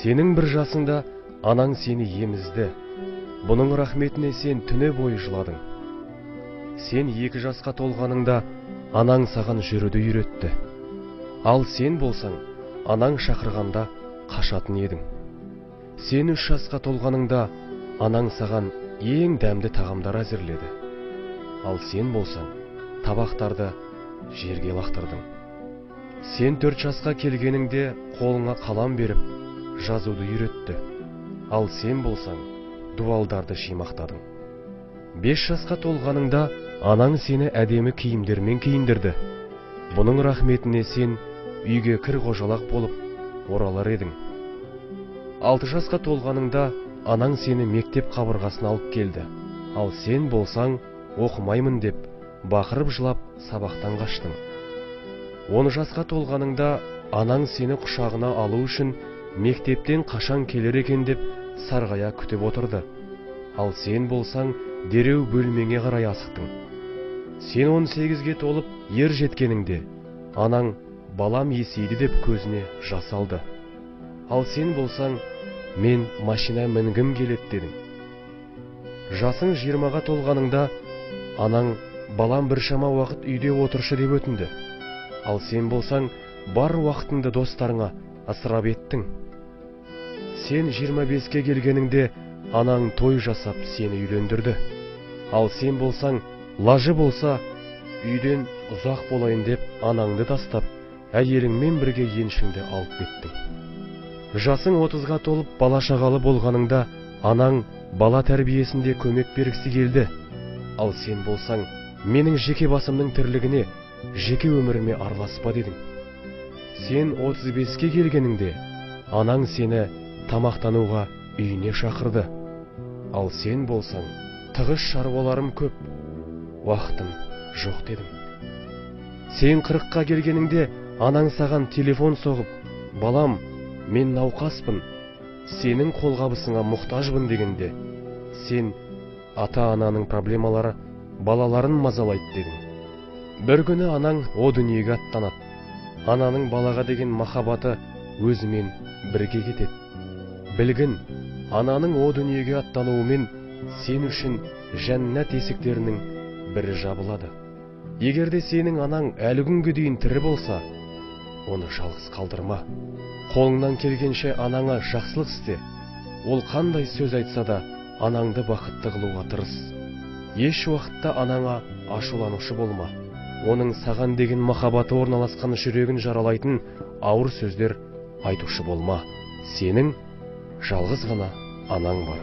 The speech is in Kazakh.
Сенің бір жасыңда анаң сені емізді. Бұның рахметіне сен түні бойы жыладың. Сен 2 жасқа толғаныңда анаң саған жүруді үйретті. Ал сен болсаң, анаң шақырғанда қашатын едің. Сен 3 жасқа толғаныңда анаң саған ең дәмді тағамдар әзірледі. Ал сен болсаң, табақтарды жерге лақтырдың. Сен 4 жасқа келгеніңде қолыңа қалам беріп, жазуды үйретті. Ал сен болсаң, дуалдарды шимақтадың. 5 жасқа толғаныңда анаң сені әдемі киімдермен киіндірді. Бұның рахметіне сен үйге кір-қожалақ болып оралар едің. 6 жасқа толғаныңда анаң сені мектеп қабырғасына алып келді. Ал сен болсаң, оқымаймын деп, бақырып жылап сабақтан қаштың. 10 жасқа толғаныңда анаң сені құшағына алу үшін мектептен қашан келер екен деп сарғая күтіп отырды. Ал сен болсаң, дереу бөлмеңе қарай асықтың. Сен 18-ге толып ер жеткеніңде анаң балам есейді деп көзіне жас алды. Ал сен болсаң, мен машина мінгім келеді дедің. Жасың 20-ға толғаныңда анаң балам біршама уақыт үйде отыршы деп өтінді. Ал сен болсаң, бар уақытыңды достарыңа ысырап еттің. Сен 25-ке келгеніңде анаң той жасап сені үйлендірді. Ал сен болсаң, лажы болса, үйден ұзақ болайын деп анаңды тастап, әйеліңмен бірге еншіңді алып кеттің. Жасың 30-ға толып бала шағалы болғаныңда анаң бала тәрбиесінде көмек бергісі келді. Ал сен болсаң, менің жеке басымның тірлігіне, жеке өміріме араласпа дедің. Сен 35-ке келгеніңде анаң сені тамақтануға үйіне шақырды. Ал сен болсаң, тығыз шаруаларым көп, уақытым жоқ дедің. Сен 40-қа келгеніңде анаң саған телефон соғып, балам, мен науқаспын, сенің қолғабысыңа мұқтажбын дегенде, сен ата-ананың проблемалары балаларын мазалайды дедің. Бір күні анаң о дүниеге аттанады. Ананың балаға деген махаббаты өзімен бірге кетеді. Білгін, ананың о дүниеге аттануымен сен үшін жәннат есіктерінің бірі жабылады. Егерде сенің анаң әлі күнге дейін тірі болса, оны жалғыз қалдырма. Қолыңнан келгенше анаңа жақсылық істе. Ол қандай сөз айтса да, анаңды бақытты қылуға тырыс. Еш уақытта анаңа ашуланушы болма. Оның саған деген махаббаты орналасқан жүрегін жаралайтын ауыр сөздер айтушы болма. Сенің жалғыз ғана анаң бар.